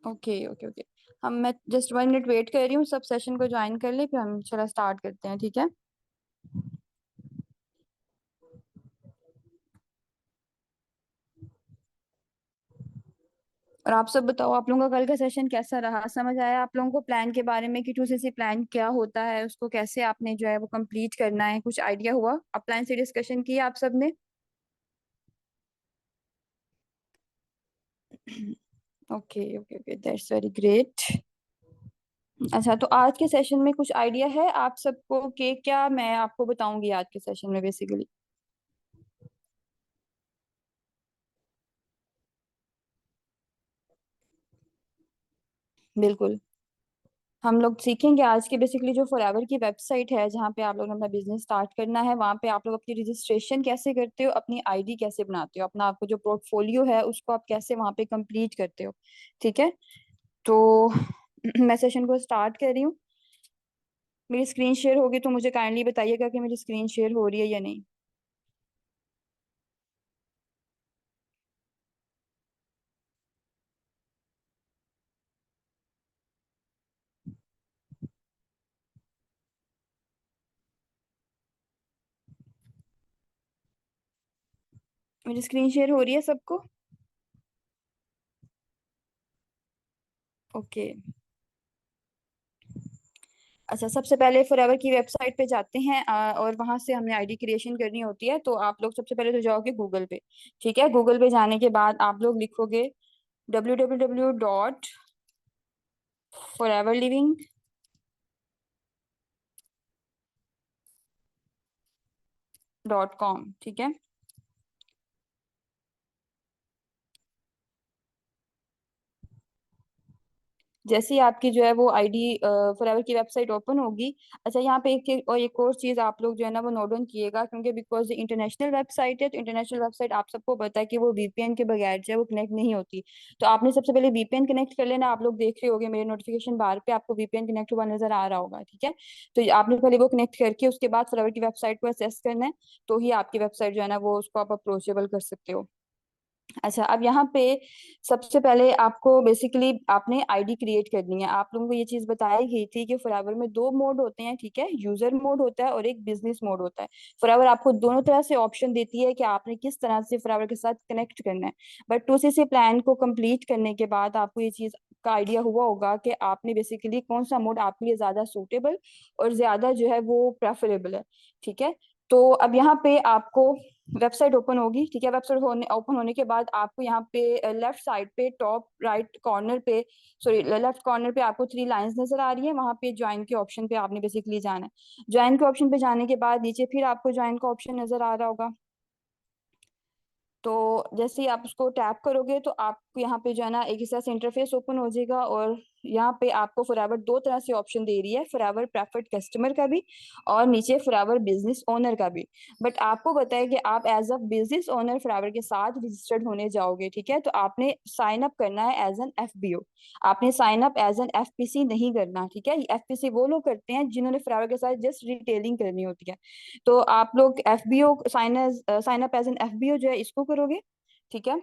Okay okay okay. मैं just 1 minute wait कर रही हूँ, सब सेशन को ज्वाइन कर ले, फिर हम चला स्टार्ट करते हैं, ठीक है। और आप सब बताओ, आप लोगों का कल का सेशन कैसा रहा? समझ आया आप लोगों को प्लान के बारे में कि 2CC प्लान क्या होता है, उसको कैसे आपने जो है वो कंप्लीट करना है? कुछ आइडिया हुआ? अपलाइन से डिस्कशन किया आप सब ने? Okay okay okay, that's very great. अच्छा, तो आज के सेशन में कुछ आइडिया है आप सबको कि क्या मैं आपको बताऊंगी आज के सेशन में बेसिकली? बिल्कुल। हम लोग सीखेंगे आज की बेसिकली जो फॉरएवर की वेबसाइट है, जहाँ पे आप लोग अपना बिजनेस स्टार्ट करना है, वहाँ पे आप लोग अपनी रजिस्ट्रेशन कैसे करते हो, अपनी आईडी कैसे बनाते हो, अपना आपको जो पोर्टफोलियो है उसको आप कैसे वहाँ पे कंप्लीट करते हो, ठीक है। तो मैं सेशन को स्टार्ट कर रही हूँ। मेरी स्क्रीन शेयर होगी तो मुझे काइंडली बताइएगा कि मेरी स्क्रीन शेयर हो रही है या नहीं। मेरी स्क्रीन शेयर हो रही है सबको? ओके। अच्छा, सबसे पहले फॉरएवर की वेबसाइट पे जाते हैं, और वहां से हमें आईडी क्रिएशन करनी होती है। तो आप लोग सबसे पहले तो जाओगे गूगल पे, ठीक है। गूगल पे जाने के बाद आप लोग लिखोगे www.foreverliving.com, ठीक है। जैसे ही आपकी जो है वो आईडी फॉरएवर की वेबसाइट ओपन होगी। अच्छा, यहाँ पे एक और चीज आप लोग जो है ना वो नोट डाउन किएगा, क्योंकि बिकॉज इंटरनेशनल वेबसाइट है, तो इंटरनेशनल वेबसाइट आप सबको पता है कि वो वीपीएन के बगैर जो है वो कनेक्ट नहीं होती। तो आपने सबसे पहले वीपीएन कनेक्ट कर लेना। आप लोग देख रहे होगे मेरे नोटिफिकेशन बार पे आपको वीपीएन कनेक्ट हुआ नजर आ रहा होगा, ठीक है। तो आपने पहले वो कनेक्ट करके उसके बाद फॉरएवर की वेबसाइट को एक्सेस करना है, तो ही आपकी वेबसाइट जो है ना वो उसको आप अप्रोचेबल कर सकते हो। अच्छा, अब यहाँ पे सबसे पहले आपको बेसिकली आपने आईडी क्रिएट करनी है। आप लोगों को ये चीज बताई गई थी कि फॉरएवर में दो मोड होते हैं, ठीक है। यूजर मोड होता है और एक बिजनेस मोड होता है। फॉरएवर आपको दोनों तरह से ऑप्शन देती है कि आपने किस तरह से फॉरएवर के साथ कनेक्ट करना है। बट 2CC प्लान को कंप्लीट करने के बाद आपको ये चीज का आइडिया हुआ होगा कि आपने बेसिकली कौन सा मोड आपके लिए ज्यादा सूटेबल और ज्यादा जो है वो प्रेफरेबल है, ठीक है। तो अब यहाँ पे आपको वेबसाइट ओपन होगी, ठीक है। वेबसाइट ओपन होने के बाद आपको यहाँ पे लेफ्ट साइड पे टॉप राइट कॉर्नर पे, सॉरी लेफ्ट कॉर्नर पे आपको 3 लाइंस नजर आ रही है। वहां पे ज्वाइन के ऑप्शन पे आपने बेसिकली जाना है। ज्वाइन के ऑप्शन पे जाने के बाद नीचे फिर आपको ज्वाइन का ऑप्शन नजर आ रहा होगा। तो जैसे ही आप उसको टैप करोगे तो आपको यहाँ पे जो है ना एक ऐसा इंटरफेस ओपन हो जाएगा, और यहाँ पे आपको फॉरएवर दो तरह से ऑप्शन दे रही है, फॉरएवर प्रेफर्ड कस्टमर का भी और नीचे फॉरएवर बिजनेस ओनर का भी। बट आपको बताया कि आप as a business owner Forever के साथ रजिस्टर्ड होने जाओगे, ठीक है। तो आपने साइन अप करना है एज एन एफबीओ। आपने sign up as an FPC नहीं करना, ठीक है। एफपीसी वो लोग करते हैं जिन्होंने फॉरएवर के साथ जस्ट रिटेलिंग करनी होती है। तो आप लोग FBO sign up as an FBO जो है इसको करोगे, ठीक है।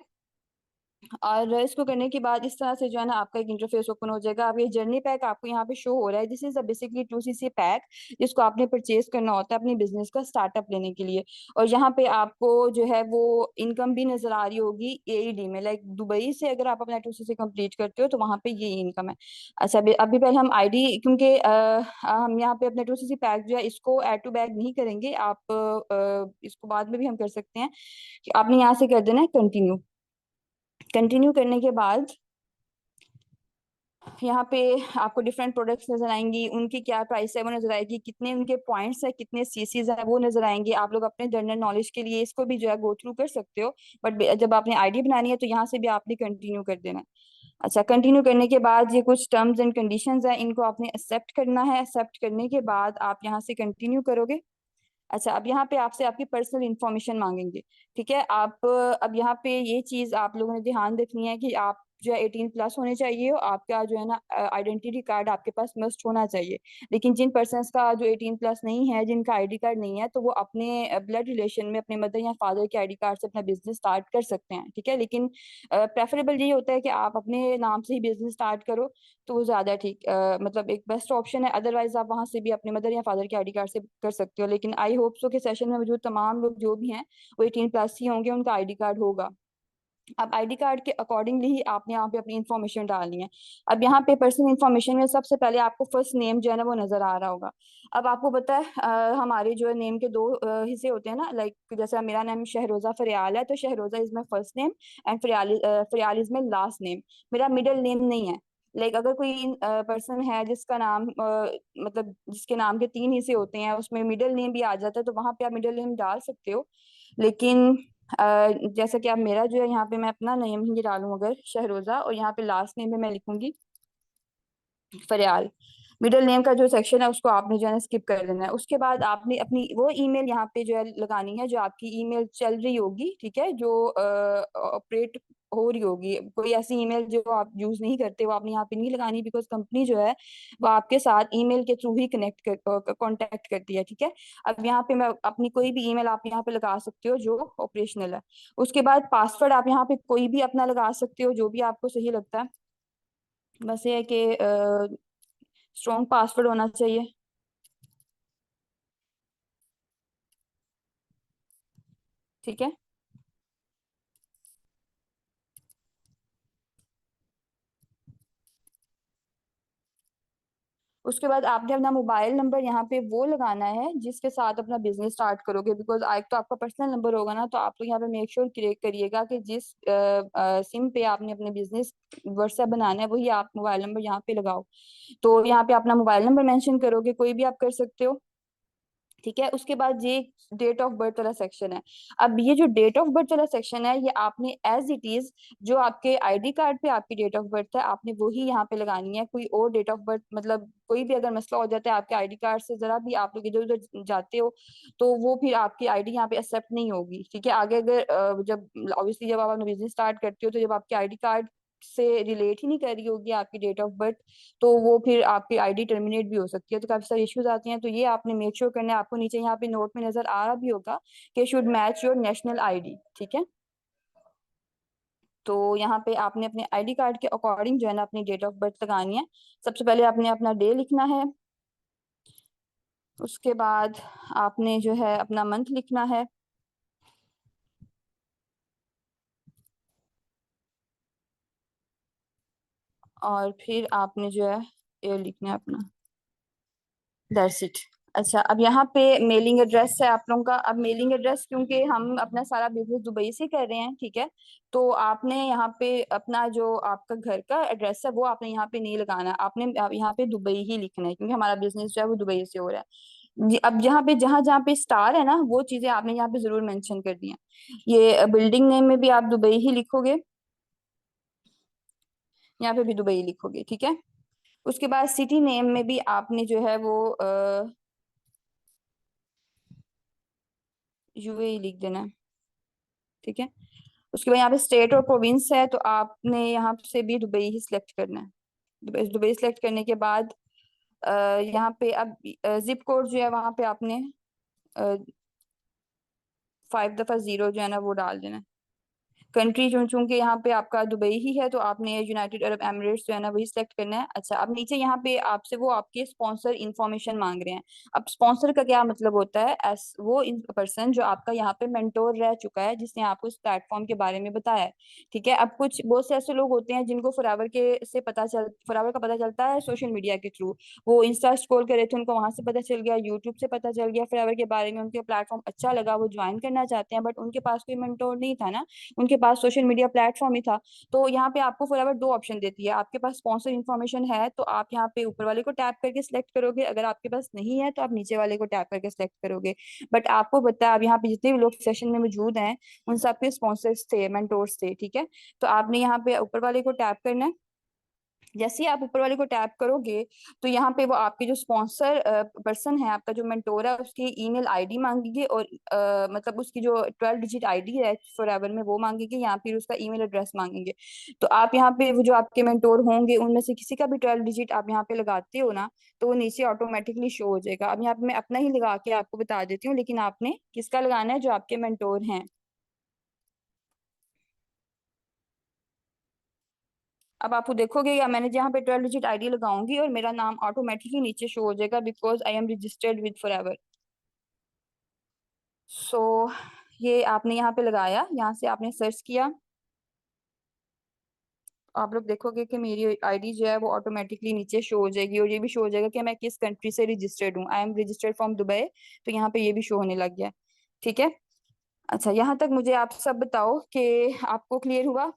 और इसको करने के बाद इस तरह से जो है ना आपका एक इंटरफेस ओपन हो जाएगा। अब ये जर्नी पैक आपको यहाँ पे शो हो रहा है, this is a basically 2CC pack, जिसको आपने परचेज करना होता है अपने बिजनेस का स्टार्टअप लेने के लिए। और यहाँ पे आपको जो है वो इनकम भी नजर आ रही होगी एईडी में, लाइक दुबई से अगर आप अपना 2CC कंप्लीट करते हो तो वहाँ पे ये इनकम है। अच्छा, अभी पहले हम आईडी, क्योंकि हम यहाँ पे अपने 2CC पैक जो है इसको ऐड टू बैग नहीं करेंगे, आप इसको बाद में भी हम कर सकते हैं। आपने यहाँ से कर देना है कंटिन्यू। कंटिन्यू करने के बाद यहाँ पे आपको डिफरेंट प्रोडक्ट्स नजर आएंगी, उनकी क्या प्राइस है वो नजर आएगी, कितने उनके पॉइंट्स है, कितने सीसीज है वो नजर आएंगे। आप लोग अपने जनरल नॉलेज के लिए इसको भी जो है गो थ्रू कर सकते हो। बट जब आपने आईडी बनानी है तो यहाँ से भी आपने कंटिन्यू कर देना है। अच्छा, कंटिन्यू करने के बाद ये कुछ टर्म्स एंड कंडीशंस है, इनको आपने एक्सेप्ट करना है। एक्सेप्ट करने के बाद आप यहाँ से कंटिन्यू करोगे। अच्छा, अब यहाँ पे आपसे आपकी पर्सनल इन्फॉर्मेशन मांगेंगे, ठीक है। आप अब यहाँ पे ये चीज आप लोगों ने ध्यान रखनी है कि आप जो है 18+ होने चाहिए, और आपका जो है ना आइडेंटिटी कार्ड आपके पास मस्ट होना चाहिए। लेकिन जिन पर्सनस का जो 18+ नहीं है, जिनका आईडी कार्ड नहीं है, तो वो अपने ब्लड रिलेशन में अपने मदर या फादर के आईडी कार्ड से अपना बिजनेस स्टार्ट कर सकते हैं, ठीक है। लेकिन प्रेफरेबल यही होता है कि आप अपने नाम से ही बिजनेस स्टार्ट करो, तो वो ज्यादा ठीक मतलब एक बेस्ट ऑप्शन है। अदरवाइज आप वहां से भी अपने मदर या फादर के आईडी कार्ड से कर सकते हो। लेकिन आई होप सो कि सेशन में मौजूद तमाम लोग जो भी हैं वो 18+ ही होंगे, उनका आईडी कार्ड होगा। अब आईडी कार्ड के अकॉर्डिंगली ही आपने यहाँ पे अपनी इन्फॉर्मेशन डालनी है। अब यहाँ पे पर्सनल इन्फॉर्मेशन में सबसे पहले आपको फर्स्ट नेम जो है ना वो नजर आ रहा होगा। अब आपको पता है हमारे जो है नेम के दो हिस्से होते हैं ना, लाइक जैसे मेरा नाम शहरोजा फरियाल है, तो Shehroza is my first name and Faryal is my last name. मेरा मिडिल नेम नहीं है। लाइक अगर कोई पर्सन है जिसका नाम मतलब जिसके नाम के 3 हिस्से होते हैं, उसमें मिडिल नेम भी आ जाता है, तो वहां पे आप मिडिल नेम डाल सकते हो। लेकिन जैसा कि अब मेरा जो है यहाँ पे मैं अपना नेम ही डालूं अगर शहरोजा, और यहाँ पे लास्ट नेम में मैं लिखूंगी फरियाल। मिडिल नेम का जो सेक्शन है उसको आपने जो है स्किप कर देना है। उसके बाद आपने अपनी वो ईमेल यहाँ पे जो है लगानी है जो आपकी ईमेल चल रही होगी, ठीक है, जो ऑपरेट हो रही होगी। कोई ऐसी ईमेल जो आप यूज नहीं करते वो आपने यहाँ पे नहीं लगानी, बिकॉज कंपनी जो है वो आपके साथ ईमेल के थ्रू ही कनेक्ट कर कांटेक्ट करती है, ठीक है। अब यहाँ पे मैं अपनी कोई भी ईमेल आप यहाँ पे लगा सकते हो जो ऑपरेशनल है। उसके बाद पासवर्ड आप यहाँ पे कोई भी अपना लगा सकते हो जो भी आपको सही लगता है। बस ये है कि स्ट्रॉन्ग पासवर्ड होना चाहिए, ठीक है। उसके बाद आपने अपना मोबाइल नंबर यहाँ पे वो लगाना है जिसके साथ अपना बिजनेस स्टार्ट करोगे, बिकॉज एक तो आपका पर्सनल नंबर होगा ना, तो आप लोग यहाँ पे मेक श्योर करिएगा कि जिस सिम पे आपने अपने बिजनेस व्हाट्सएप बनाना है वही आप मोबाइल नंबर यहाँ पे लगाओ। तो यहाँ पे अपना मोबाइल नंबर मेंशन करोगे, कोई भी आप कर सकते हो, ठीक है। उसके बाद ये डेट ऑफ बर्थ वाला सेक्शन है। अब ये जो डेट ऑफ बर्थ वाला सेक्शन है ये आपने एज इट इज जो आपके आईडी कार्ड पे आपकी डेट ऑफ बर्थ है आपने वही यहाँ पे लगानी है। कोई और डेट ऑफ बर्थ मतलब कोई भी अगर मसला हो जाता है आपके आईडी कार्ड से, जरा भी आप लोग इधर उधर जाते हो तो वो फिर आपकी आईडी यहाँ पे एक्सेप्ट नहीं होगी, ठीक है। आगे अगर जब ऑब्वियसली जब आप अपना बिजनेस स्टार्ट करते हो तो जब आपकी आईडी कार्ड से रिलेट ही नहीं कर रही होगी आपकी डेट ऑफ बर्थ, तो वो फिर आपकी आईडी टर्मिनेट भी हो सकती है। तो काफी सारे इश्यूज आते हैं, तो ये आपने मेक श्योर करना है। आपको नीचे यहाँ पे नोट में नजर आ रहा भी होगा कि should match your national ID, ठीक है। तो यहाँ पे आपने अपने आईडी कार्ड के अकॉर्डिंग जो है ना अपनी डेट ऑफ बर्थ लगानी है। सबसे पहले आपने अपना डे लिखना है। उसके बाद आपने जो है अपना मंथ लिखना है। और फिर आपने जो है ईयर लिखना है अपना। That's it. अच्छा, अब यहाँ पे मेलिंग एड्रेस है आप लोगों का। अब मेलिंग एड्रेस क्योंकि हम अपना सारा बिजनेस दुबई से कर रहे हैं, ठीक है, तो आपने यहाँ पे अपना जो आपका घर का एड्रेस है वो आपने यहाँ पे नहीं लगाना। आपने यहाँ पे दुबई ही लिखना है क्योंकि हमारा बिजनेस जो है वो दुबई से हो रहा है जी। अब यहाँ पे जहाँ जहाँ पे स्टार है ना वो चीजें आपने यहाँ पे जरूर मेंशन कर दी हैं। ये बिल्डिंग नेम में भी आप दुबई ही लिखोगे, यहाँ पे भी दुबई लिखोगे, ठीक है। उसके बाद सिटी नेम में भी आपने जो है वो यूएई लिख देना है, ठीक है। उसके बाद यहाँ पे स्टेट और प्रोविंस है तो आपने यहाँ से भी दुबई ही सिलेक्ट करना है। दुबई दुबई सिलेक्ट करने के बाद यहाँ पे अब जिप कोड जो है वहाँ पे आपने 5 दफा 0 जो है ना वो डाल देना है। कंट्री चूंकि यहाँ पे आपका दुबई ही है तो आपने यूनाइटेड अरब एमिरेट्स जो है ना वही सिलेक्ट करना है। अच्छा, अब नीचे यहाँ पे आपसे वो आपके स्पॉन्सर इन्फॉर्मेशन मांग रहे हैं। अब स्पॉन्सर का क्या मतलब होता है, एस वो पर्सन जो आपका यहाँ पे मेंटोर रह चुका है जिसने आपको इस प्लेटफॉर्म के बारे में बताया है, ठीक है। अब कुछ बहुत से ऐसे लोग होते हैं जिनको फॉरएवर का पता चलता है सोशल मीडिया के थ्रू। वो इंस्टा स्क्रॉल करे थे, उनको वहां से पता चल गया, यूट्यूब से पता चल गया फॉरएवर के बारे में, उनके प्लेटफॉर्म अच्छा लगा, वो ज्वाइन करना चाहते हैं, बट उनके पास कोई मेंटोर नहीं था ना, उनके पास सोशल मीडिया प्लेटफॉर्म ही था। तो यहाँ पे आपको फॉरएवर दो ऑप्शन देती है। आपके पास स्पॉन्सर इन्फॉर्मेशन है तो आप यहाँ पे ऊपर वाले को टैप करके सिलेक्ट करोगे, अगर आपके पास नहीं है तो आप नीचे वाले को टैप करके सिलेक्ट करोगे। बट आपको पता है अब यहाँ पे जितने भी लोग सेशन में मौजूद हैं उन सबके स्पॉन्सर्स थे, मेंटोर्स थे, ठीक है। तो आपने यहाँ पे ऊपर वाले को टैप करना है। जैसे ही आप ऊपर वाले को टैप करोगे तो यहाँ पे वो आपके जो स्पॉन्सर पर्सन है, आपका जो मेंटोर है, उसकी ईमेल आईडी मांगेगी, और मतलब उसकी जो 12 डिजिट आईडी है फॉरएवर में वो मांगेगी, या फिर उसका ईमेल एड्रेस मांगेंगे। तो आप यहाँ पे वो जो आपके मेंटोर होंगे उनमें से किसी का भी 12 डिजिट आप यहाँ पे लगाते हो ना, तो वो नीचे ऑटोमेटिकली शो हो जाएगा। अब यहाँ पे मैं अपना ही लगा के आपको बता देती हूँ, लेकिन आपने किसका लगाना है, जो आपके मेंटोर हैं। अब आप देखोगे या मैंने जहाँ पे 12 डिजिट आईडी लगाऊंगी और मेरा नाम ऑटोमेटिकली नीचे शो हो जाएगा, because I am registered with forever. So ये आपने यहाँ पे लगाया, यहाँ से आपने सर्च किया, आप लोग देखोगे कि मेरी आईडी जो है वो ऑटोमेटिकली नीचे शो हो जाएगी, और ये भी शो हो जाएगा कि मैं किस कंट्री से रजिस्टर्ड हूँ। आई एम रजिस्टर्ड फ्रॉम दुबई, तो यहाँ पे ये भी शो होने लग गया। ठीक है। अच्छा, यहाँ तक मुझे आप सब बताओ कि आपको क्लियर हुआ।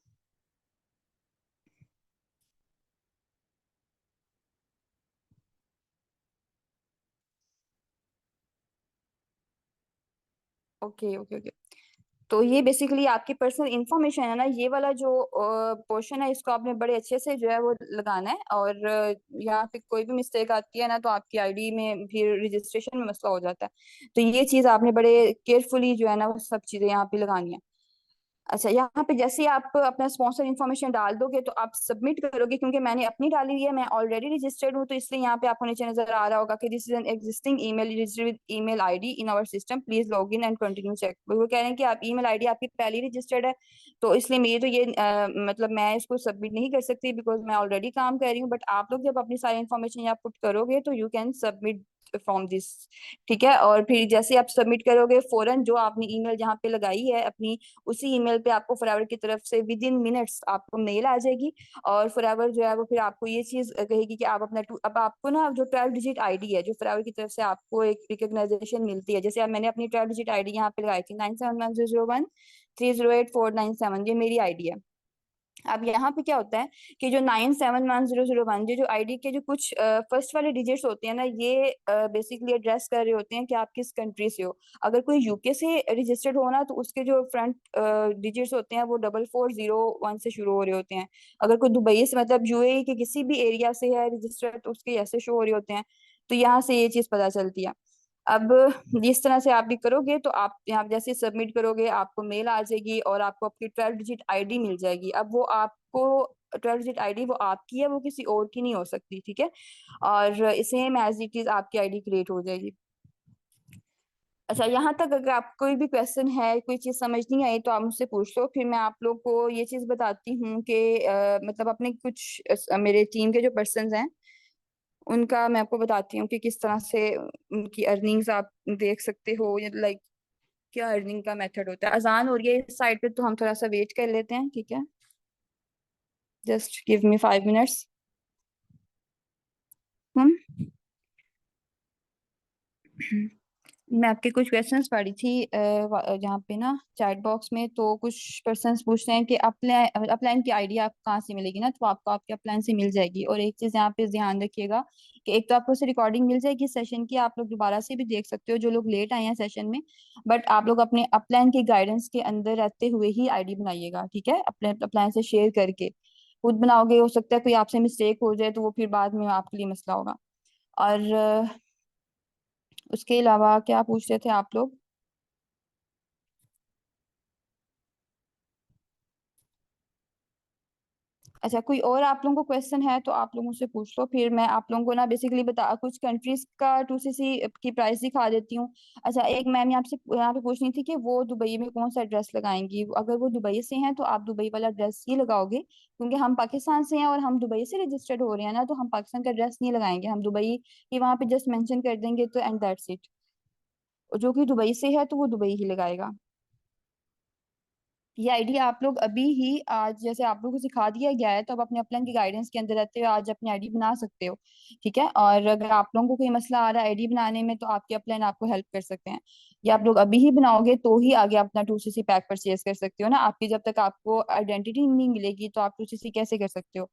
Okay okay okay. तो ये बेसिकली आपकी पर्सनल इंफॉर्मेशन है ना, ये वाला जो पोर्शन है इसको आपने बड़े अच्छे से जो है वो लगाना है, और यहाँ पे कोई भी मिस्टेक आती है ना तो आपकी आईडी में फिर रजिस्ट्रेशन में मसला हो जाता है। तो ये चीज आपने बड़े केयरफुली जो है ना वो सब चीजें यहाँ पे लगानी है। अच्छा, यहाँ पे जैसे ही आप अपना स्पॉन्सर इन्फॉर्मेशन डाल दोगे तो आप सबमिट करोगे, क्योंकि मैंने अपनी डाली हुई है, मैं ऑलरेडी रजिस्टर्ड हूँ, तो इसलिए यहाँ पे आपको नीचे नजर आ रहा होगा कि this is an existing email registered with email ID in our system, please log in and continue check. वो कह रहे हैं कि आप ईमेल आईडी आपकी पहले ही रजिस्टर्ड है, तो इसलिए मेरी तो ये मतलब मैं इसको सबमिट नहीं कर सकती, बिकॉज मैं ऑलरेडी काम कर रही हूँ। बट आप लोग जब अपनी सारी इन्फॉर्मेशन यहाँ पुट करोगे तो you can submit from this. ठीक है। और फिर जैसे आप सबमिट करोगे, फौरन जो आपने ईमेल जहाँ पे लगाई है अपनी, उसी ईमेल पे आपको फॉरएवर की तरफ से विद इन मिनट्स आपको मेल आ जाएगी। और फॉरएवर जो है वो फिर आपको ये चीज कहेगी कि आप अपना अब आपको ना जो 12 डिजिट आईडी है जो फॉरएवर की तरफ से आपको एक रिकग्नाइजेशन मिलती है, जैसे अब मैंने अपनी 12 डिजिट आईडी यहाँ पे लगाई थी 971001308497, ये मेरी आईडी है। अब यहाँ पे क्या होता है कि जो 971001, जो जो आईडी के जो कुछ फर्स्ट वाले डिजिट्स होते हैं ना, ये बेसिकली एड्रेस कर रहे होते हैं कि आप किस कंट्री से हो। अगर कोई यूके से रजिस्टर्ड हो ना, तो उसके जो फ्रंट डिजिट्स होते हैं वो 4401 से शुरू हो रहे होते हैं। अगर कोई दुबई से मतलब यूएई के किसी भी एरिया से है रजिस्टर्ड, तो उसके ऐसे शो हो रहे होते हैं। तो यहाँ से ये चीज पता चलती है। अब जिस तरह से आप भी करोगे, तो आप यहाँ जैसे सबमिट करोगे आपको मेल आ जाएगी, और आपको आपकी 12 डिजिट आईडी मिल जाएगी। अब वो आपको 12 डिजिट आईडी वो आपकी है, वो किसी और की नहीं हो सकती। ठीक है। और सेम एज इट इज आपकी आईडी क्रिएट हो जाएगी। अच्छा, यहाँ तक अगर आपको कोई भी क्वेश्चन है, कोई चीज समझ नहीं आई, तो आप मुझसे पूछ लो, फिर मैं आप लोग को ये चीज बताती हूँ कि मतलब अपने कुछ मेरे टीम के जो पर्सन हैं उनका मैं आपको बताती हूँ कि किस तरह से उनकी अर्निंग्स आप देख सकते हो, या लाइक क्या अर्निंग का मेथड होता है। अजान हो रही है इस साइड पे, तो हम थोड़ा सा वेट कर लेते हैं। ठीक है। Just give me 5 minutes. हम मैं आपके कुछ क्वेश्चंस पढ़ी थी यहाँ पे ना चैट बॉक्स में, तो कुछ पर्सन्स पूछ रहे हैं कि अपलाइन अपलाइन की आईडी आपको कहाँ से मिलेगी ना, तो आपको आपके अपलाइन से मिल जाएगी। और एक चीज़ यहाँ पे ध्यान रखिएगा कि एक तो आपको से रिकॉर्डिंग मिल जाएगी सेशन की, आप लोग दोबारा से भी देख सकते हो जो लोग लेट आए हैं सेशन में। बट आप लोग अपने अपलाइन की गाइडेंस के अंदर रहते हुए ही आईडी बनाइएगा। ठीक है। अपने अपलाइन से शेयर करके खुद बनाओगे, हो सकता है कोई आपसे मिस्टेक हो जाए तो वो फिर बाद में आपके लिए मसला होगा। और उसके अलावा क्या पूछ रहे थे आप लोग। अच्छा, कोई और आप लोगों को क्वेश्चन है तो आप लोग मुझसे पूछ लो, फिर मैं आप लोगों को ना बेसिकली बता कुछ कंट्रीज का 2cc की प्राइस दिखा देती हूँ। अच्छा, एक मैम यहाँ पे पूछनी थी कि वो दुबई में कौन सा ड्रेस लगाएंगी। अगर वो दुबई से हैं तो आप दुबई वाला ड्रेस ही लगाओगे, क्योंकि हम पाकिस्तान से हैं और हम दुबई से रजिस्टर्ड हो रहे हैं ना, तो हम पाकिस्तान का ड्रेस नहीं लगाएंगे, हम दुबई की वहाँ पे जस्ट मेंशन कर देंगे तो एंड दैट्स इट। जो कि दुबई से है तो वो दुबई ही लगाएगा। ये आईडी आप लोग अभी ही आज जैसे आप लोगों को सिखा दिया गया है, तो आप अपने अपलाइन की गाइडेंस के अंदर रहते हुए आज अपनी आईडी बना सकते हो। ठीक है। और अगर आप लोगों को कोई मसला आ रहा है आईडी बनाने में, तो आपके अपलाइन आपको हेल्प कर सकते हैं। ये आप लोग अभी ही बनाओगे तो ही आगे अपना 2cc पैक परचेज कर सकते हो ना। आपकी जब तक आपको आइडेंटिटी नहीं मिलेगी तो आप 2cc कैसे कर सकते हो।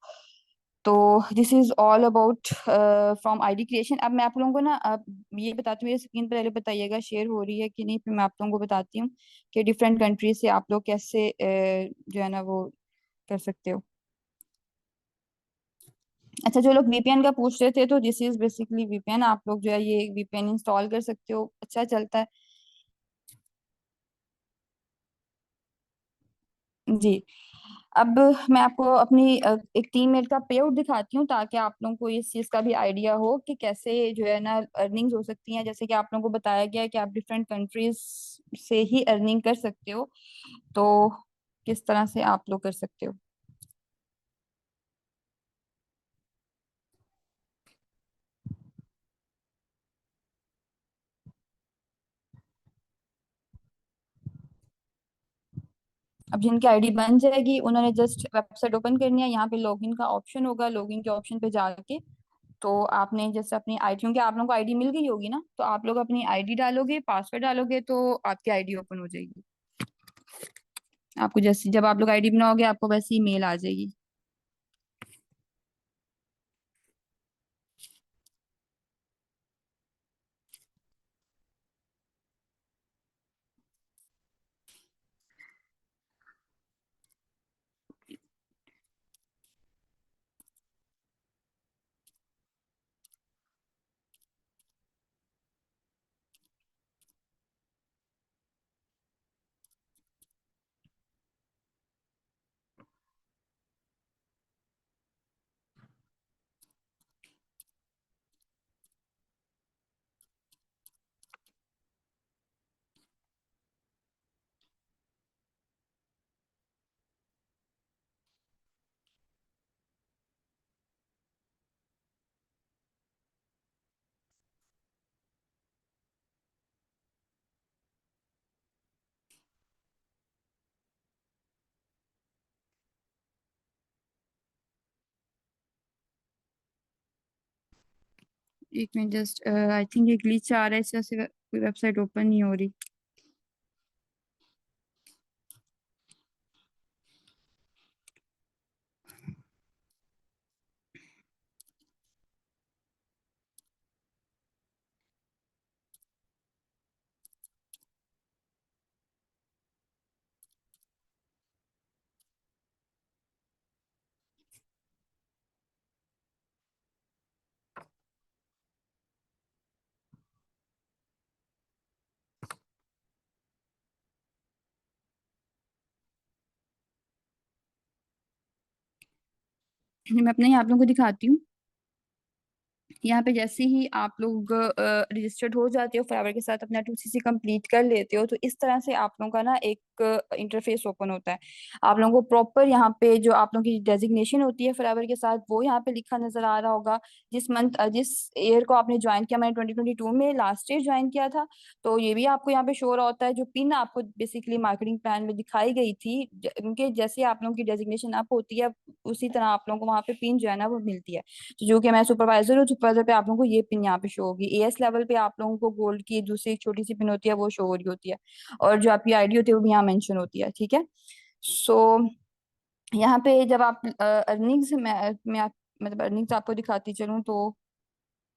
तो this is all about from ID creation. अब मैं आप लोगों को ना ये बताती हूँ, ये स्क्रीन पर पहले बताइएगा शेयर हो रही है कि नहीं, फिर मैं आप लोगों को बताती हूँ कि डिफरेंट कंट्रीज से आप लोग कैसे जो है ना वो कर सकते हो। अच्छा, जो लोग वीपीएन का पूछ रहे थे, तो दिस इज बेसिकली वीपीएन। आप लोग जो है ये वीपीएन इंस्टॉल कर सकते हो, अच्छा चलता है। जी। अब मैं आपको अपनी एक 3 मिनट का पे आउट दिखाती हूँ, ताकि आप लोगों को इस चीज़ का भी आइडिया हो कि कैसे जो है ना अर्निंग्स हो सकती हैं। जैसे कि आप लोगों को बताया गया है कि आप डिफरेंट कंट्रीज से ही अर्निंग कर सकते हो, तो किस तरह से आप लोग कर सकते हो। अब जिनकी आईडी बन जाएगी, उन्होंने जस्ट वेबसाइट ओपन करनी है, यहाँ पे लॉगिन का ऑप्शन होगा, लॉगिन के ऑप्शन पे जाके तो आपने जैसे अपनी आईडी, क्योंकि आप लोगों को आईडी मिल गई होगी ना, तो आप लोग अपनी आईडी डालोगे, पासवर्ड डालोगे, तो आपकी आईडी ओपन हो जाएगी। आपको जैसे जब आप लोग आईडी बनाओगे, आपको वैसे ही मेल आ जाएगी। 1 मिनट, जस्ट आई थिंक ये ग्लिच आ रहा है, इस वजह से कोई वेबसाइट ओपन नहीं हो रही। मैं अपने यहाँ आप लोगों को दिखाती हूँ। यहाँ पे जैसे ही आप लोग रजिस्टर्ड हो जाते हो फाइवर के साथ, अपना 2CC कंप्लीट कर लेते हो, तो इस तरह से आप लोगों का ना एक इंटरफेस ओपन होता है। आप लोगों को प्रॉपर यहाँ पे जो आप लोगों की डेजिग्नेशन होती है फाइवर के साथ, वो यहाँ पे लिखा नजर आ रहा होगा। जिस मंथ, जिस ईयर को आपने ज्वाइन किया, मैंने 2022 में लास्ट ईयर ज्वाइन किया था, तो ये भी आपको यहाँ पे शो रहा होता है। जो पिन आपको बेसिकली मार्केटिंग प्लान में दिखाई गई थी, उनके जैसे आप लोगों की डेजिग्नेशन अप होती है, उसी तरह आप लोगों को वहाँ पे पिन जो है ना वो मिलती है। तो जो कि मैं सुपरवाइजर हूँ, सुपरवाइजर पे आप लोगों को ये पिन यहाँ पे शो होगी। एएस लेवल पे आप लोगों को गोल्ड की दूसरी एक छोटी सी पिन होती है, वो शो हो रही होती है। और जो आपकी आईडी होती है वो भी यहाँ मेंशन होती है, ठीक है। सो यहाँ पे जब आप अर्निंग्स मैं मतलब अर्निंग्स आपको दिखाती चलूँ, तो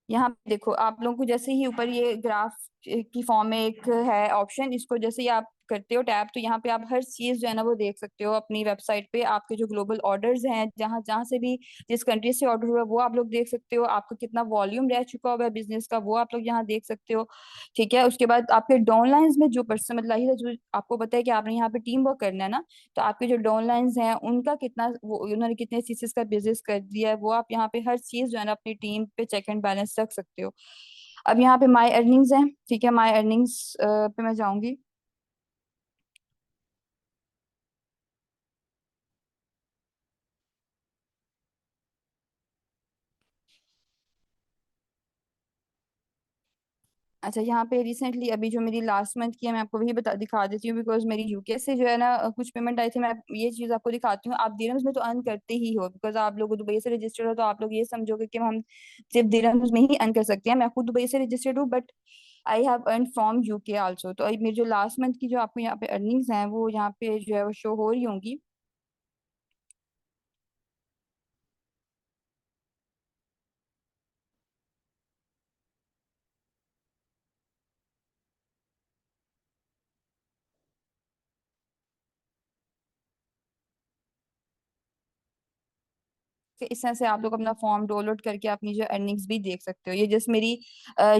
यहाँ पे देखो, आप लोगों को जैसे ही ऊपर ये ग्राफ की फॉर्म में एक है ऑप्शन, इसको जैसे ही आप करते हो टैप, तो यहाँ पे आप हर चीज जो है ना वो देख सकते हो अपनी वेबसाइट पे। आपके जो ग्लोबल ऑर्डर्स हैं, जहाँ जहाँ से भी जिस कंट्री से ऑर्डर हुआ है, वो आप लोग देख सकते हो। आपका कितना वॉल्यूम रह चुका हुआ है बिजनेस का, वो आप लोग यहाँ देख सकते हो, ठीक है। उसके बाद आपके डाउनलाइंस में जो पर्सन, मतलब ये जो आपको पता है कि आपने यहाँ पे टीम वर्क करना है ना, तो आपके जो डाउनलाइंस हैं उनका कितना, वो उन्होंने कितने सीसीस का बिजनेस कर दिया है, वो आप यहाँ पे हर चीज जो है ना अपनी टीम पे चेक एंड बैलेंस रख सकते हो। अब यहाँ पे माई अर्निंग्स है, ठीक है। माई अर्निंग्स पे मैं जाऊंगी। अच्छा, यहाँ पे रिसेंटली अभी जो मेरी लास्ट मंथ की है, मैं आपको वही बता दिखा देती हूँ, बिकॉज मेरी यूके से जो है ना कुछ पेमेंट आई थी। मैं ये चीज आपको दिखाती हूँ। आप दिरहम्स में तो अर्न करते ही हो, बिकॉज आप लोग दुबई से रजिस्टर्ड हो, तो आप लोग ये समझोगे कि हम सिर्फ दिरहम्स में ही अर्न कर सकते हैं। मैं खुद दुबई से रजिस्टर्ड हूँ, but I have earn from UK also. तो अभी मेरी जो लास्ट मंथ की जो आपको यहाँ पे अर्निंग्स हैं, वो यहाँ पे जो है वो शो हो रही होंगी। इस तरह से आप लोग अपना फॉर्म डाउनलोड करके अपनी जो अर्निंग्स भी देख सकते हो। ये जस्ट मेरी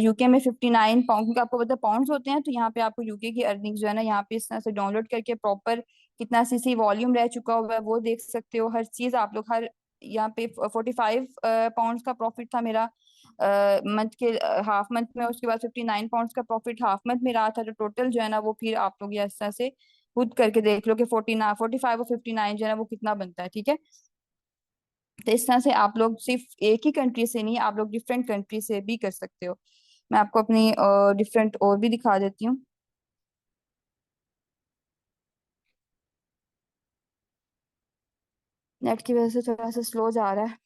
यूके में 59 पाउंड, क्योंकि आपको पता है पाउंड्स होते हैं, तो यहाँ पे आपको यूके की अर्निंग्स जो है ना यहाँ पे इस तरह से डाउनलोड करके प्रॉपर कितना सीसी वॉल्यूम रह चुका हुआ है वो देख सकते हो। हर चीज आप लोग हर यहाँ पे 45 पाउंड्स का प्रॉफिट था मेरा मंथ के हाफ मंथ में, उसके बाद 59 पाउंड्स का प्रॉफिट हाफ मंथ में रहा था। तो टोटल जो है ना वो फिर आप लोग ये इस तरह से खुद करके देख लो कि 45 और 59 जो है ना वो कितना बनता है, ठीक है। तो इस तरह से आप लोग सिर्फ एक ही कंट्री से नहीं, आप लोग डिफरेंट कंट्री से भी कर सकते हो। मैं आपको अपनी डिफरेंट और भी दिखा देती हूँ। नेट की वजह से थोड़ा सा स्लो जा रहा है।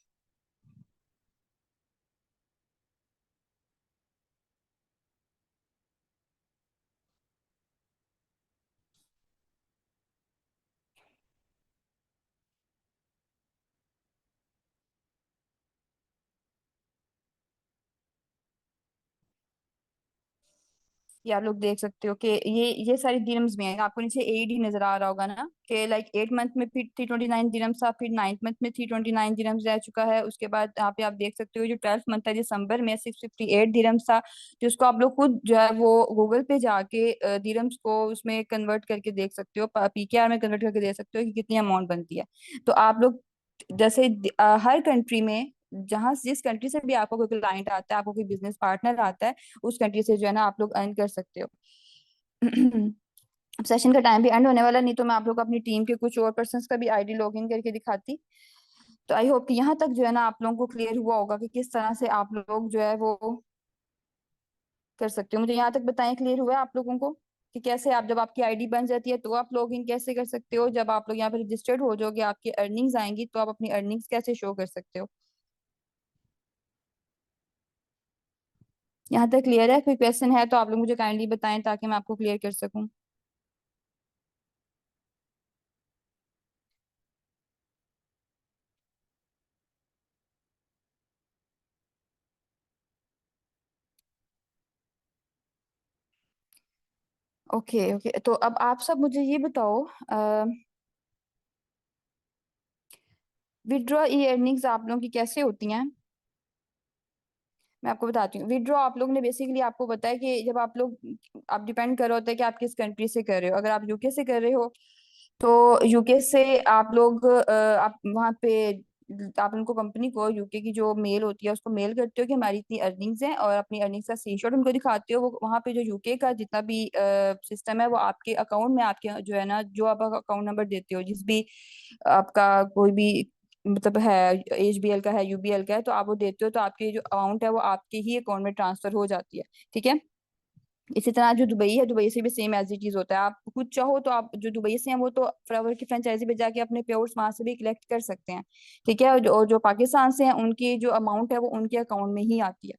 ये आप लोग देख सकते हो कि ये सारी दिरम्स में है। आपको नीचे एडी नजर आ रहा होगा ना कि लाइक 8 मंथ में फिर 329 दिरम्स था, फिर 9th मंथ में 329 दिरम्स रह चुका है। उसके बाद यहाँ पे आप देख सकते हो जो 12th मंथ था दिसंबर में 658 दिरम्स था, जिसको आप लोग खुद जो है वो गूगल पे जाके दिरम्स को उसमें कन्वर्ट करके देख सकते हो, पीकेआर में कन्वर्ट करके देख सकते हो कि कितनी अमाउंट बनती है। तो आप लोग जैसे हर कंट्री में जहाँ जिस कंट्री से भी आपको कोई क्लाइंट आता है, आपको कोई बिजनेस पार्टनर आता है, उस कंट्री से जो है ना आप लोग अर्न कर सकते हो। अब सेशन का टाइम भी एंड होने वाला, नहीं तो मैं आप लोग को अपनी टीम के कुछ और पर्सन्स का भी आईडी लॉगिन करके दिखाती। तो आई होप कि यहाँ तक जो है ना आप लोगों को क्लियर हुआ होगा कि किस तरह से आप लोग जो है वो कर सकते हो। मुझे यहाँ तक बताएं क्लियर हुआ है आप लोगों को कि कैसे आप जब आपकी आईडी बन जाती है तो आप लॉगिन कैसे कर सकते हो, जब आप लोग यहाँ पे रजिस्टर्ड हो जाओगे आपकी अर्निंग्स आएंगी तो आप अपनी अर्निंग्स कैसे शो कर सकते हो। यहाँ तक क्लियर है? कोई क्वेश्चन है तो आप लोग मुझे काइंडली बताएं ताकि मैं आपको क्लियर कर सकूं। ओके ओके, तो अब आप सब मुझे ये बताओ, विड्रॉ ई अर्निंग्स आप लोगों की कैसे होती हैं। मैं आपको बताती हूँ। विड्रॉ आप लोग ने बेसिकली आपको बताया कि जब आप लोग, आप डिपेंड कर रहे होते हैं कि आप किस कंट्री से कर रहे हो। अगर आप यूके से कर रहे हो तो यूके से आप लोग आप वहाँ पे आप उनको कंपनी को यूके की जो मेल होती है उसको मेल करते हो कि हमारी इतनी अर्निंग्स हैं, और अपनी अर्निंग्स का स्क्रीनशॉट उनको दिखाते हो। वो वहाँ पे जो यूके का जितना भी सिस्टम है वो आपके अकाउंट में, आपके जो है ना जो आप अकाउंट नंबर देते हो, जिस भी आपका कोई भी मतलब है, एचबीएल का है, यूबीएल का है, तो आप वो देते हो तो आपकी जो अमाउंट है वो आपके ही अकाउंट में ट्रांसफर हो जाती है, ठीक है। इसी तरह जो दुबई है, दुबई से भी सेम एज इट इज होता है। आप खुद चाहो तो आप जो दुबई से हैं वो तो फ्लावर की फ्रेंचाइजी पे जाके अपने पेआउट्स वहां से भी कलेक्ट कर सकते हैं, ठीक है। और जो पाकिस्तान से हैं उनकी जो अमाउंट है वो उनके अकाउंट में ही आती है।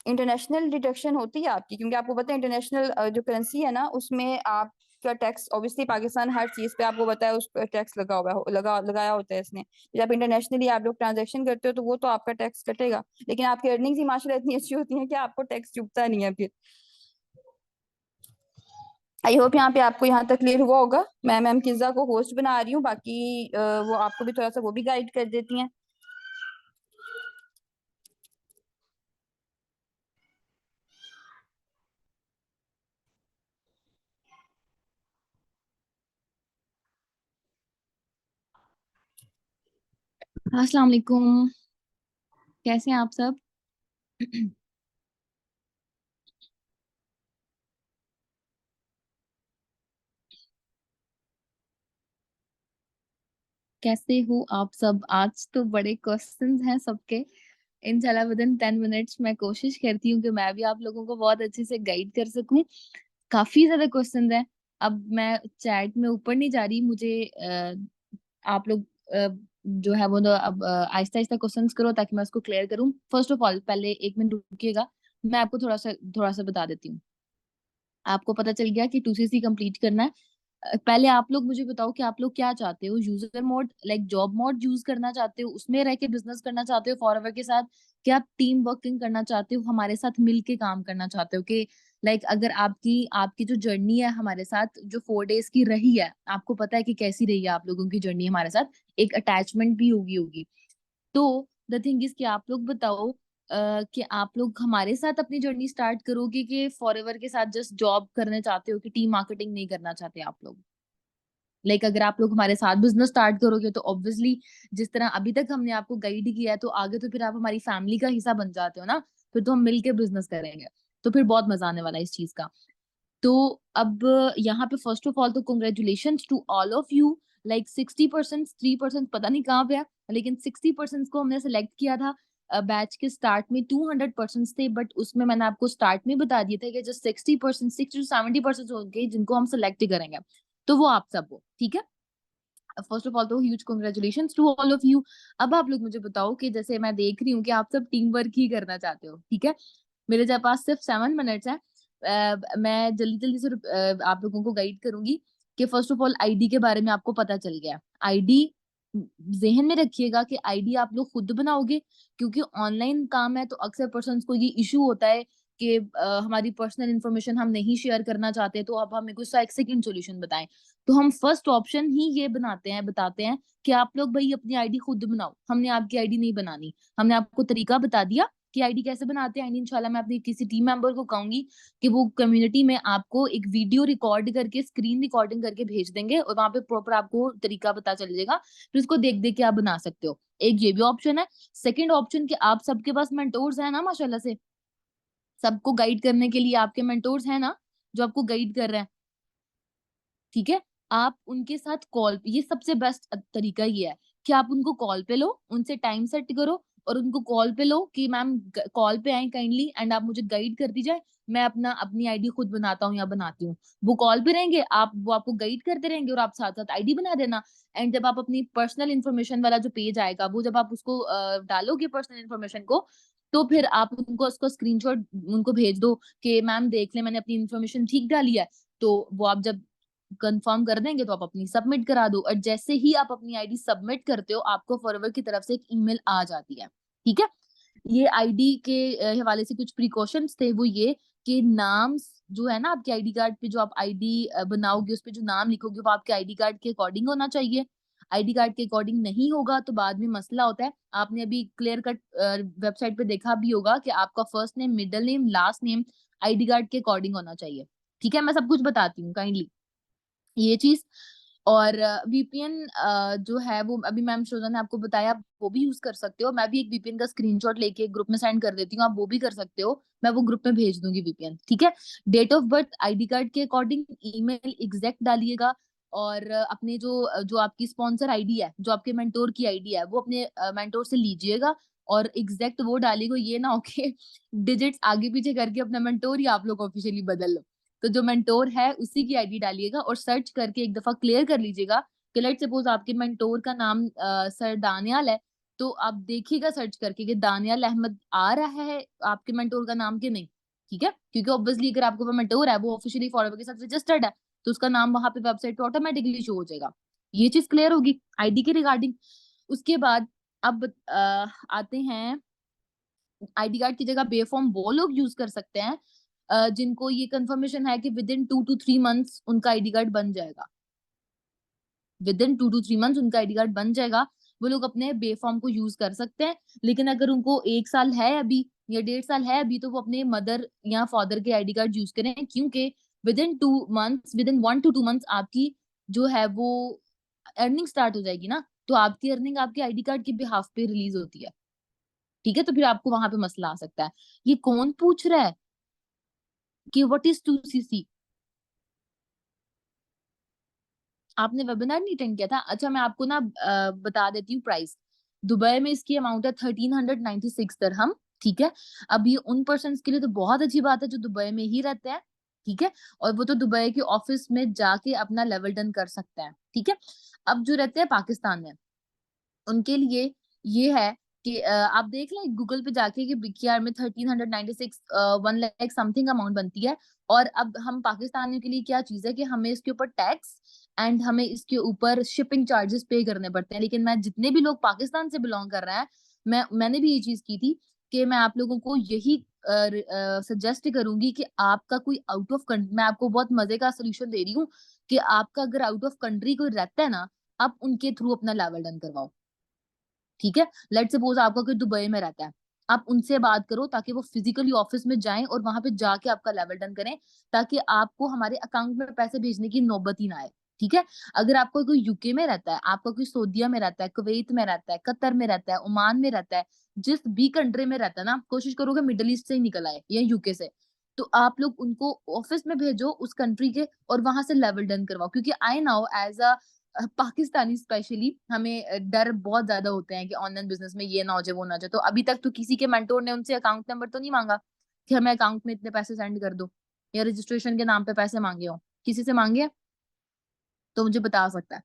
इंटरनेशनल डिडक्शन होती है आपकी, क्योंकि आपको पता है इंटरनेशनल जो करेंसी है ना उसमें आपका टैक्स ऑब्वियसली पाकिस्तान हर चीज पे आपको बताया उस पर टैक्स लगा हुआ है, लगाया होता है इसने। जब इंटरनेशनली आप लोग ट्रांजेक्शन करते हो तो वो तो आपका टैक्स कटेगा, लेकिन आपकी अर्निंग्स ही माशाल्लाह इतनी अच्छी होती है कि आपको टैक्स चुभता नहीं है फिर। आई होप यहाँ पे आपको यहाँ तक क्लियर हुआ होगा। मैं मैम किज़ा को होस्ट बना रही हूँ, बाकी वो आपको भी थोड़ा सा वो भी गाइड कर देती हैं। अस्सलाम वालेकुम। कैसे हैं आप सब? कैसे हो आप सब? आज तो बड़े क्वेश्चंस हैं सबके। इंशाल्लाह विद इन 10 मिनट्स मैं कोशिश करती हूँ कि मैं भी आप लोगों को बहुत अच्छे से गाइड कर सकूं। काफी ज्यादा क्वेश्चंस हैं। अब मैं चैट में ऊपर नहीं जा रही, मुझे आप लोग जो है वो अब आहिस्ता आहिस्ता क्वेश्चंस करो ताकि मैं उसको क्लियर करूं। फर्स्ट ऑफ ऑल पहले 1 मिनट रुकिएगा, मैं आपको थोड़ा सा बता देती हूँ। आपको पता चल गया कि 2cc कंप्लीट करना है। पहले आप लोग मुझे बताओ कि आप लोग क्या चाहते हो? User mode like job mode use करना चाहते हो, उसमें रह के बिजनेस करना चाहते हो फॉरएवर के साथ, क्या आप टीम वर्किंग करना चाहते हो, हमारे साथ मिलके काम करना चाहते हो कि लाइक अगर आपकी आपकी जो जर्नी है हमारे साथ जो 4 डेज की रही है, आपको पता है कि कैसी रही है आप लोगों की जर्नी हमारे साथ, एक अटैचमेंट भी होगी। तो द थिंग इज कि आप लोग बताओ कि आप लोग हमारे साथ अपनी जर्नी स्टार्ट करोगे कि फॉरएवर के साथ जस्ट जॉब करना चाहते हो, कि टीम मार्केटिंग नहीं करना चाहते आप लोग। लाइक अगर आप लोग हमारे साथ बिजनेस स्टार्ट करोगे तो ऑब्वियसली जिस तरह अभी तक हमने आपको गाइड किया है, तो आगे तो फिर आप हमारी फैमिली का हिस्सा बन जाते हो ना, फिर तो हम मिलके बिजनेस करेंगे, तो फिर बहुत मजा आने वाला है इस चीज का। तो अब यहाँ पे फर्स्ट ऑफ ऑल तो congratulation to all of you. Like 60%, 3% पता नहीं कहाँ पे है, लेकिन 60% को हमने सेलेक्ट किया था। बैच के स्टार्ट में 200% थे, बट उसमें मैंने आपको स्टार्ट में बता दिया था कि जस्ट 60%, 60 to 70% होंगे जिनको हम सेलेक्ट करेंगे, तो वो आप सब हो, ठीक है। फर्स्ट ऑफ ऑल तो huge congratulation to all of you. अब आप लोग मुझे बताओ कि जैसे मैं देख रही हूँ कि आप सब टीम वर्क ही करना चाहते हो, ठीक है। मेरे पास सिर्फ 7 मिनट्स है। मैं जल्दी जल्दी से आप लोगों को गाइड करूंगी कि फर्स्ट ऑफ ऑल आईडी के बारे में आपको पता चल गया। आईडी जहन में रखिएगा कि आईडी आप लोग खुद बनाओगे, क्योंकि ऑनलाइन काम है तो अक्सर पर्सन को ये इशू होता है कि हमारी पर्सनल इन्फॉर्मेशन हम नहीं शेयर करना चाहते, तो अब हमें कुछ एक सेकंड सॉल्यूशन बताएं। तो हम फर्स्ट ऑप्शन ही ये बताते हैं कि आप लोग भाई अपनी आईडी खुद बनाओ, हमने आपकी आईडी नहीं बनानी। हमने आपको तरीका बता दिया कि आईडी कैसे बनाते हैं। इंशाल्लाह मैं अपनी किसी टीम मेंबर को कहूंगी कि वो कम्युनिटी में आपको एक वीडियो रिकॉर्ड करके, स्क्रीन रिकॉर्डिंग करके भेज देंगे, और वहां पे प्रॉपर आपको तरीका पता चल जाएगा, फिर उसको देख देख के आप बना सकते हो। एक ये भी ऑप्शन है। सेकंड ऑप्शन कि आप सबके पास मेंटोर्स है ना, माशाल्लाह से सबको गाइड करने के लिए आपके मेंटोर्स है ना, जो आपको गाइड कर रहे हैं, ठीक है। आप उनके साथ कॉल, ये सबसे बेस्ट तरीका ये है कि आप उनको कॉल पे लो, उनसे टाइम सेट करो और उनको कॉल पे लो कि मैम कॉल पे आए काइंडली एंड आप मुझे गाइड कर दीजिए, मैं अपनी आईडी खुद बनाता हूँ या बनाती हूँ। वो कॉल पे रहेंगे, वो आपको गाइड करते रहेंगे और आप साथ साथ आईडी बना देना। एंड जब आप अपनी पर्सनल इन्फॉर्मेशन वाला जो पेज आएगा, वो जब आप उसको डालोगे पर्सनल इन्फॉर्मेशन को, तो फिर आप उनको उसको स्क्रीनशॉट उनको भेज दो कि मैम देख ले मैंने अपनी इन्फॉर्मेशन ठीक डाली है। तो वो आप जब कंफर्म कर देंगे तो आप अपनी सबमिट करा दो, और जैसे ही आप अपनी आईडी सबमिट करते हो आपको फॉरवर्ड की तरफ से एक ईमेल आ जाती है, ठीक है। ये आईडी के हवाले से कुछ प्रिकॉशंस थे, वो ये कि नाम जो है ना आपके आईडी कार्ड पे, जो आप आईडी बनाओगे उस पे जो नाम लिखोगे वो आपके आईडी कार्ड के अकॉर्डिंग होना चाहिए। आईडी कार्ड के अकॉर्डिंग नहीं होगा तो बाद में मसला होता है। आपने अभी क्लियर कट वेबसाइट पे देखा भी होगा कि आपका first name, middle name, last name ID card के अकॉर्डिंग होना चाहिए, ठीक है। मैं सब कुछ बताती हूँ काइंडली ये चीज। और वीपीएन जो है वो अभी मैम श्रोजा ने आपको बताया, आप वो भी यूज कर सकते हो। मैं भी एक वीपीएन का स्क्रीनशॉट लेके ग्रुप में सेंड कर देती हूँ, आप वो भी कर सकते हो, मैं वो ग्रुप में भेज दूंगी वीपीएन, ठीक है। Date of birth ID card के अकॉर्डिंग, ईमेल एग्जैक्ट डालिएगा। और अपने जो आपकी स्पॉन्सर आईडी है, जो आपके मेंटोर की आईडी है, वो अपने मेंटोर से लीजिएगा और एग्जैक्ट वो डालिएगा। ये ना हो कि डिजिट्स आगे पीछे करके अपना मेंटोर ही आप लोग ऑफिशियली बदल लो। तो जो मेंटोर है उसी की आईडी डालिएगा और सर्च करके एक दफा क्लियर कर लीजिएगा कि लेट सपोज आपके मेंटोर का नाम सर दानियाल है, तो आप देखिएगा सर्च करके कि दानियाल अहमद आ रहा है आपके मेंटोर का नाम कि नहीं, ठीक है। क्योंकि ऑब्वियसली अगर आपको मेंटोर है वो ऑफिशियली फॉरवर्ड के साथ रजिस्टर्ड है, तो उसका नाम वहां पे वेबसाइट पे ऑटोमेटिकली शो हो जाएगा। ये चीज क्लियर होगी आईडी के रिगार्डिंग। उसके बाद अब आते हैं, आईडी कार्ड की जगह बेफॉर्म वो लोग यूज कर सकते हैं जिनको ये कंफर्मेशन है कि विद इन 2 to 3 मंथ्स उनका आईडी कार्ड बन जाएगा। विद इन 2 to 3 मंथ्स उनका आईडी कार्ड बन जाएगा, वो लोग अपने बेफॉर्म को यूज कर सकते हैं। लेकिन अगर उनको 1 साल है अभी या 1.5 साल है अभी, तो वो अपने मदर या फादर के आईडी कार्ड यूज करें, क्योंकि विद इन 1 to 2 मंथ्स आपकी जो है वो अर्निंग स्टार्ट हो जाएगी ना, तो आपकी अर्निंग आपके आईडी कार्ड के बिहाफ पे रिलीज होती है, ठीक है। तो फिर आपको वहां पे मसला आ सकता है। ये कौन पूछ रहा है कि व्हाट इज 2cc? आपने वेबिनार नहीं अटेंड किया था? अच्छा मैं आपको ना बता देती हूँ प्राइस। दुबई में इसकी अमाउंट है 1396 दिरहम, ठीक है। अब ये उन पर्सन के लिए तो बहुत अच्छी बात है जो दुबई में ही रहते हैं, ठीक है। और वो तो दुबई के ऑफिस में जाके अपना लेवल डन कर सकते हैं, ठीक है। अब जो रहते हैं पाकिस्तान में, उनके लिए ये है कि आप देख लें गूगल पे जाके कि BKR में 1396 1 लाख समथिंग अमाउंट बनती है। और अब हम पाकिस्तानियों के लिए क्या चीज है कि हमें इसके ऊपर टैक्स एंड हमें इसके ऊपर शिपिंग चार्जेस पे करने पड़ते हैं। लेकिन मैं जितने भी लोग पाकिस्तान से बिलोंग कर रहे हैं, मैंने भी ये चीज की थी कि मैं आप लोगों को यही सजेस्ट करूंगी कि आपका कोई आउट ऑफ कंट्री, मैं आपको बहुत मजे का सोल्यूशन दे रही हूँ कि आपका अगर आउट ऑफ कंट्री कोई रहता है ना, आप उनके थ्रू अपना लेवल डन करवाओ। ठीक है, लेट सपोज आपका कोई दुबई में रहता है, आप उनसे बात करो ताकि वो फिजिकली ऑफिस में जाएं और वहां पे जाके आपका लेवल डन करें, ताकि आपको हमारे अकाउंट में पैसे भेजने की नौबत ही ना आए। ठीक है, अगर आपका कोई यूके में रहता है, आपका कोई सऊदीया में रहता है, कुवैत में रहता है, कतर में रहता है, ओमान में रहता है, जिस भी कंट्री में रहता है ना, कोशिश करोगे मिडिल ईस्ट से ही निकल आए या यूके से, तो आप लोग उनको ऑफिस में भेजो उस कंट्री के, और वहां से लेवल डन करवाओ। क्योंकि I now as a Pakistani specially हमें डर बहुत ज्यादा होते हैं कि ऑनलाइन बिजनेस में ये ना हो जाए वो ना हो जाए। तो अभी तक तो किसी के मेंटोर ने उनसे अकाउंट नंबर तो नहीं मांगा कि हमें अकाउंट में इतने पैसे सेंड कर दो, या रजिस्ट्रेशन के नाम पे पैसे मांगे हो, किसी से मांगे हैं? तो मुझे बता सकता है?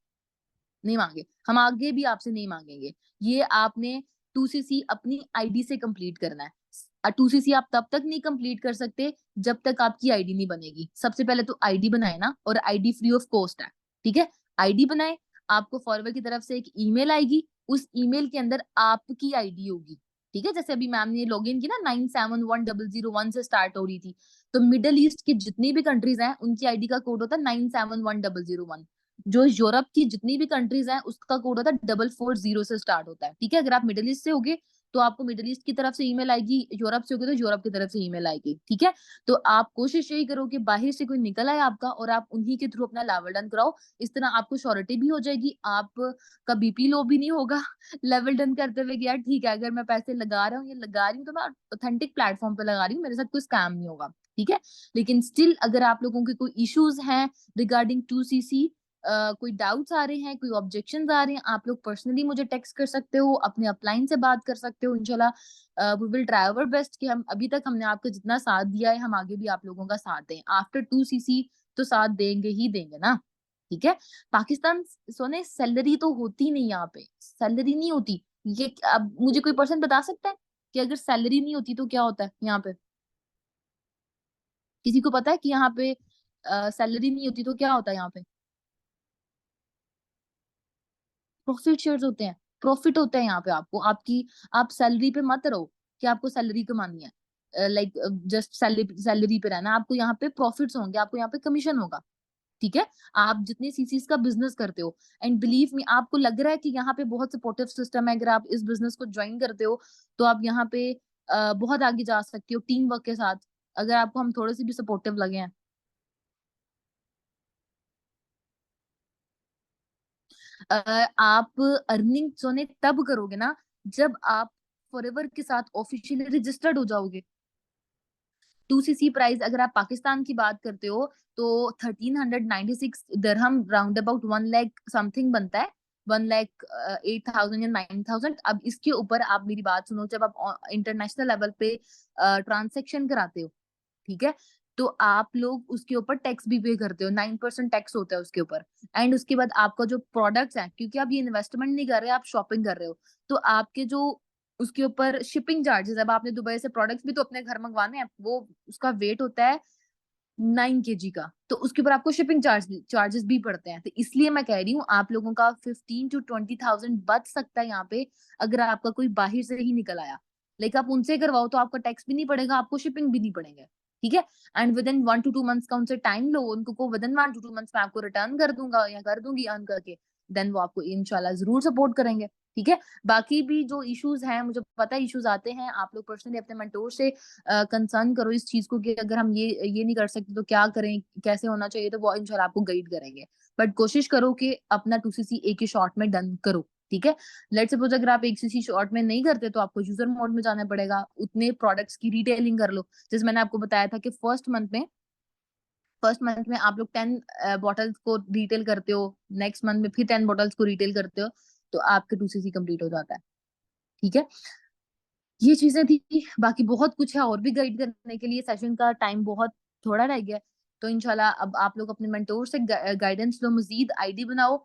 नहीं मांगे, हम आगे भी आपसे नहीं मांगेंगे। ये आपने 2cc अपनी आईडी से कंप्लीट करना है। 2cc आप तब तक नहीं कंप्लीट कर सकते जब तक आपकी आईडी नहीं बनेगी। सबसे पहले तो आईडी बनाए ना, और आईडी फ्री ऑफ कॉस्ट है। ठीक है, आईडी बनाए, आपको फॉरवर्ड की तरफ से एक ईमेल आएगी, उस ईमेल के अंदर आपकी आईडी होगी। ठीक है, जैसे अभी मैम ने लॉगिन की ना 971001 से स्टार्ट हो रही थी, तो मिडल ईस्ट की जितनी भी कंट्रीज हैं उनकी आईडी का कोड होता है 971001। जो यूरोप की जितनी भी कंट्रीज हैं उसका कोड होता है 440 से स्टार्ट होता है। ठीक है, अगर आप मिडिल ईस्ट से होगे तो आपको मिडिल ईस्ट की तरफ से ईमेल आएगी, यूरोप से होगे तो यूरोप की तरफ से ईमेल आएगी। ठीक है, तो आप कोशिश यही करो कि बाहर से कोई निकल आए आपका, और आप उन्हीं के थ्रू अपना लेवल डन कराओ। इस तरह आपको श्योरिटी भी हो जाएगी, आपका बीपी लो भी नहीं होगा लेवल डन करते हुए कि यार ठीक है, अगर मैं पैसे लगा रहा हूँ या लगा रही हूँ तो मैं ऑथेंटिक प्लेटफॉर्म पे लगा रही हूँ, मेरे साथ कोई स्कैम नहीं होगा। ठीक है, लेकिन स्टिल अगर आप लोगों के कोई इश्यूज हैं रिगार्डिंग 2cc, कोई डाउट्स आ रहे हैं, कोई ऑब्जेक्शंस आ रहे हैं, आप लोग पर्सनली मुझे टेक्स्ट कर सकते हो, अपने अपलाइन से बात कर सकते हो। इंशाल्लाह we will try our best कि हम अभी तक हमने आपको जितना साथ दिया है हम आगे भी आप लोगों का साथ दें। आफ्टर 2cc तो साथ देंगे ही देंगे ना। ठीक है, पाकिस्तान सोने सैलरी तो होती नहीं, यहाँ पे सैलरी नहीं होती। ये अब मुझे कोई पर्सन बता सकता है कि अगर सैलरी नहीं होती तो क्या होता है यहाँ पे? किसी को पता है कि यहाँ पे सैलरी नहीं होती तो क्या होता है यहाँ पे? प्रॉफिट शेयर्स होते हैं, प्रॉफिट होता है यहाँ पे आपको। आपकी आप सैलरी पे मत रहो कि आपको सैलरी कमानी है, लाइक जस्ट सैलरी सैलरी पे रहना। आपको यहाँ पे प्रॉफिट्स होंगे, आपको यहाँ पे कमीशन होगा। ठीक है, आप जितने सीसीज का बिजनेस करते हो, एंड बिलीव मी आपको लग रहा है कि यहाँ पे बहुत सपोर्टिव सिस्टम है, अगर आप इस बिजनेस को ज्वाइन करते हो तो आप यहाँ पे बहुत आगे जा सकते हो टीम वर्क के साथ, अगर आपको हम थोड़े से भी सपोर्टिव लगे हैं। आप अर्निंग सोने तब करोगे ना जब आप फॉरएवर के साथ ऑफिशियली रजिस्टर्ड हो जाओगे। 2cc प्राइस अगर आप पाकिस्तान की बात करते हो तो 1396 दिरहम, राउंड अबाउट 1 लाख समथिंग बनता है। 1 लाख 8,000 या 9,000। अब इसके ऊपर आप मेरी बात सुनो, जब आप इंटरनेशनल लेवल पे ट्रांसेक्शन कराते हो, ठीक है, तो आप लोग उसके ऊपर टैक्स भी पे करते हो, 9% टैक्स होता है उसके ऊपर। एंड उसके बाद आपका जो प्रोडक्ट्स है, क्योंकि आप ये इन्वेस्टमेंट नहीं कर रहे, आप शॉपिंग कर रहे हो, तो आपके जो उसके ऊपर शिपिंग चार्जेस, अब आपने दुबई से प्रोडक्ट्स भी तो अपने घर मंगवाने हैं, वो उसका वेट होता है 9 kg का, तो उसके ऊपर आपको शिपिंग चार्जेस भी पड़ते हैं। तो इसलिए मैं कह रही हूँ आप लोगों का 15 to 20,000 बच सकता है यहाँ पे, अगर आपका कोई बाहर से ही निकल आया। लाइक आप उनसे करवाओ तो आपका टैक्स भी नहीं पड़ेगा, आपको शिपिंग भी नहीं पड़ेंगे। ठीक है, and with in 1 to 2 months का उनसे टाइम लो, उनको को विद इन 1 to 2 मंथ्स में आपको रिटर्न कर दूंगा या कर दूंगी अर्न करके, देन वो आपको इंशाल्लाह जरूर सपोर्ट करेंगे। ठीक है, बाकी भी जो इश्यूज हैं, मुझे पता है इश्यूज आते हैं, आप लोग पर्सनली अपने मेंटोर से कंसर्न करो इस चीज को कि अगर हम ये नहीं कर सकते तो क्या करें, कैसे होना चाहिए, तो वो इंशाल्लाह आपको गाइड करेंगे। बट कोशिश करो कि अपना 2cc एक ही शॉट में डन करो। ठीक है, लेट्स सपोज अगर आप एक सीसी शॉट में नहीं करते तो आपको यूजर मोड में जाना पड़ेगा, उतने प्रोडक्ट्स की रिटेलिंग कर लो। जैसे मैंने आपको बताया था कि फर्स्ट मंथ में आप लोग 10 बॉटल्स को रिटेल करते हो, नेक्स्ट मंथ में फिर 10 बॉटल्स को रिटेल करते हो, तो आपके 2cc कंप्लीट हो जाता है। ठीक है, ये चीजें थी, बाकी बहुत कुछ है और भी गाइड करने के लिए, सेशन का टाइम बहुत थोड़ा रह गया है। तो इंशाल्लाह अब आप लोग अपने मेंटोर से गाइडेंस लो, मजीद आईडी बनाओ,